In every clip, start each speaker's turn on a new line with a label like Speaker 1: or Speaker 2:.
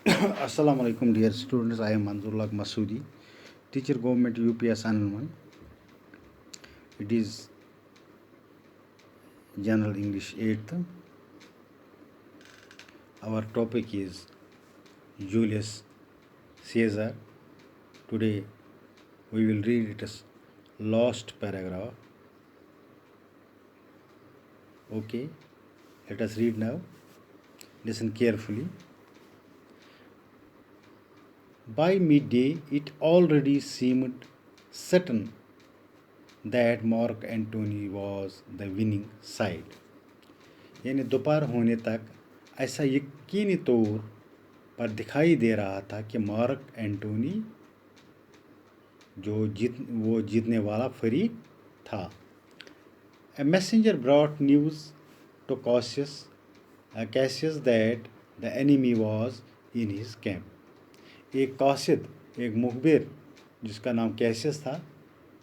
Speaker 1: Assalamu alaikum, dear students. I am Manzurullah Masoodi, teacher government UPS Anilman. It is General English 8th. Our topic is Julius Caesar. Today we will read it as lost paragraph. Okay, let us read now. Listen carefully. By midday, it already seemed certain that Mark Antony was the winning side. यानी दोपहर होने तक ऐसा यकीनी तौर पर दिखाई दे रहा था कि मार्क एंटोनी वो जीतने वाला फरीक था. A messenger brought news to Cassius that the enemy was in his camp. एक कासिद, एक मुखबिर जिसका नाम कैसियस था,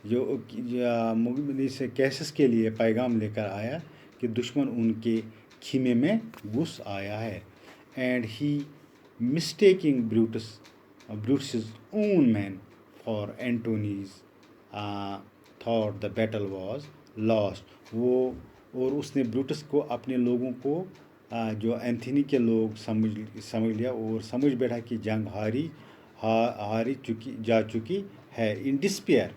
Speaker 1: जो मुखबिर से कैसियस के लिए पैगाम लेकर आया कि दुश्मन उनके खीमे में घुस आया है. And he mistaking Brutus own man for Anthony's thought the battle was lost. वो और उसने ब्रूटस को अपने लोगों को जो एंथनी के लोग समझ लिया और समझ बैठा कि जंग हारी जा चुकी है. इन डिस्पेयर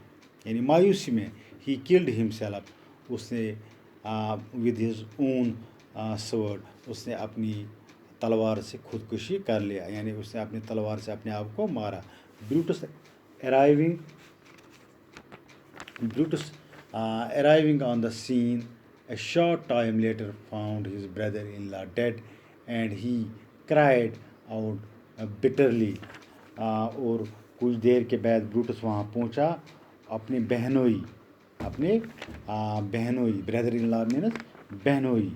Speaker 1: यानी मायूसी में ही किल्ड हिमसेल्फ, उसने विद हिज ओन स्वॉर्ड, उसने अपनी तलवार से खुदकुशी कर लिया, यानी उसने अपनी तलवार से अपने आप को मारा. Brutus arriving on the scene a short time later found his brother-in-law dead and he cried out bitterly. और कुछ देर के बाद ब्रूटस वहाँ पहुँचा अपने बहनोई ब्रदर इन लॉ मीन्स बहनोई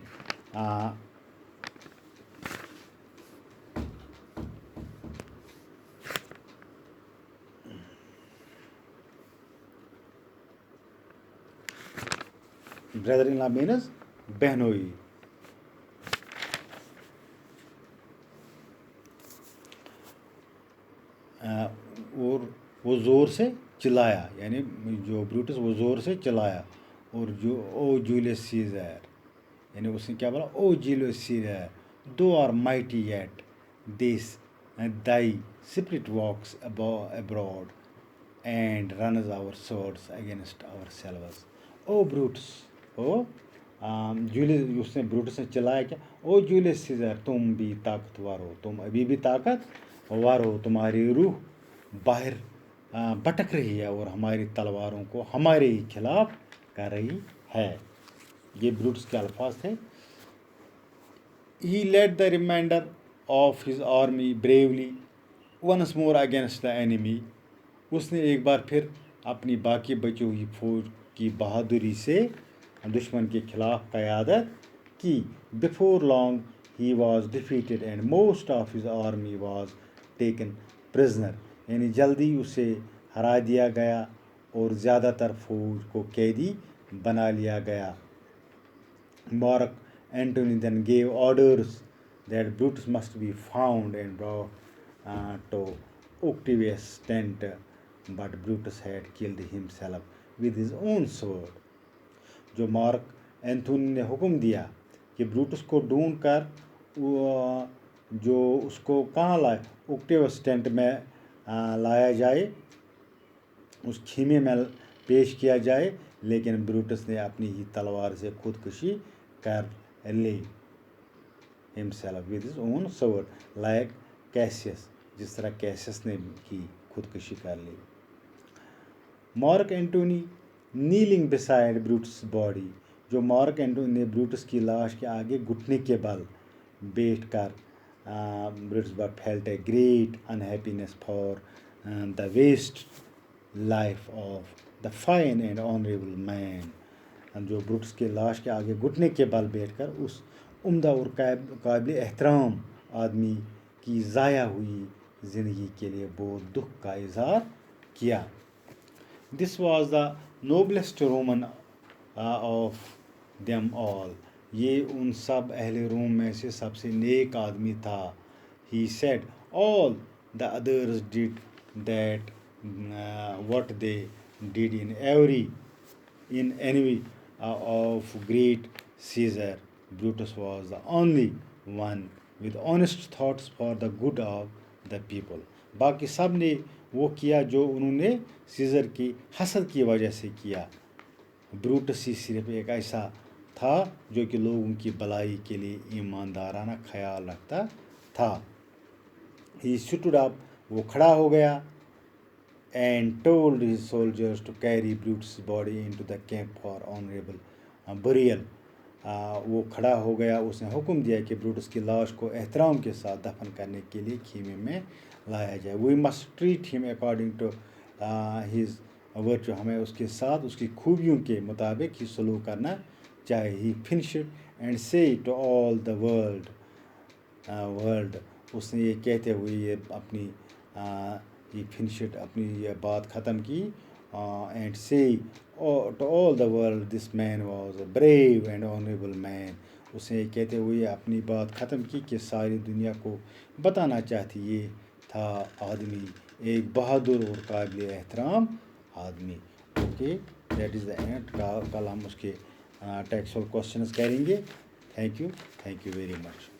Speaker 1: ब्रदर इन लॉ मीन्स बहनोई. और वो ज़ोर से चिल्लाया, यानी जो ब्रूटस वो ज़ोर से चिल्लाया और जो ओ जूलियस सीजर, यानी उसने क्या बोला, O Julius Caesar, thou art mighty yet this thy spirit walks abroad and runs our swords against ourselves. O Brutus, O Julius, उसने ब्रूटस ने चिल्लाया क्या, ओ जूलियस सीजर, तुम भी ताकतवर हो, तुम अभी भी ताकतवर हो, तुम्हारी रूह बाहर भटक रही है और हमारी तलवारों को हमारे ही खिलाफ कर रही है. ये ब्रूटस के अल्फाज थे. He led the remainder of his army bravely once more against the enemy. उसने एक बार फिर अपनी बाकी बची हुई फौज की बहादुरी से दुश्मन के खिलाफ क़यादत की. Before long he was defeated and most of his army was taken prisoner. यानी जल्दी उसे हरा दिया गया और ज़्यादातर फौज को कैदी बना लिया गया. Mark Antony then gave orders that Brutus must be found and brought to Octavius' tent, but Brutus had killed himself with his own sword. जो मार्क एंथोनी ने हुक्म दिया कि ब्रूटस को ढूंढ कर जो उसको कहाँ लाए, ओक्टेवस टेंट में लाया जाए, उस खीमे में पेश किया जाए, लेकिन ब्रूटस ने अपनी ही तलवार से खुदकुशी कर ली. Himself with his own sword like Cassius, जिस तरह कैसियस ने की खुदकुशी कर ली. Mark Antony kneeling beside Brutus body, जो मार्क एंटोनी ने ब्रूटस की लाश के आगे घुटने के बल बैठ कर Brutus but felt a great unhappiness for the waste life of the fine and honourable man. जो ब्रूटस के लाश के आगे घुटने के बल बैठकर उस उम्दा और काबिल एहतराम आदमी की ज़ाया हुई ज़िंदगी के लिए बहुत दुख का इजहार किया. This was the noblest Roman of them all, ये उन सब अहले रोम में से सबसे नेक आदमी था. he said all the others did that what they did in envy of great Caesar. Brutus was the only one with honest thoughts for the good of the people. باقی سب نے وہ کیا جو انہوں نے سیزر کی حسد کی وجہ سے کیا. بروٹس ہی صرف ایک ایسا تھا جو کہ لوگوں کی بھلائی کے لیے ایماندارانہ خیال رکھتا تھا. He stood up, وہ کھڑا ہو گیا, and told his soldiers to carry Brutus' body into the camp for honorable burial. وہ کھڑا ہو گیا, اس نے حکم دیا کہ بروٹس کی لاش کو احترام کے ساتھ دفن کرنے کے لیے خیمے میں لایا جائے. We must treat him according to his virtue. ہمیں اس کے ساتھ اس کی خوبیوں کے مطابق ہی سلوک کرنا چاہیے. He finished and said to all the world. اس نے یہ کہتے ہوئے یہ اپنی اپنی یہ بات ختم کی. And say to all the world this man was a brave and honorable man. اس نے یہ کہتے ہوئے اپنی بات ختم کی کہ ساری دنیا کو بتانا چاہتی یہ تھا آدمی ایک بہادر اور قابل احترام آدمی. Okay, that is the and. کل ہم اس کے ٹیکسچوئل کوشچنز کریں گے. Thank you very much.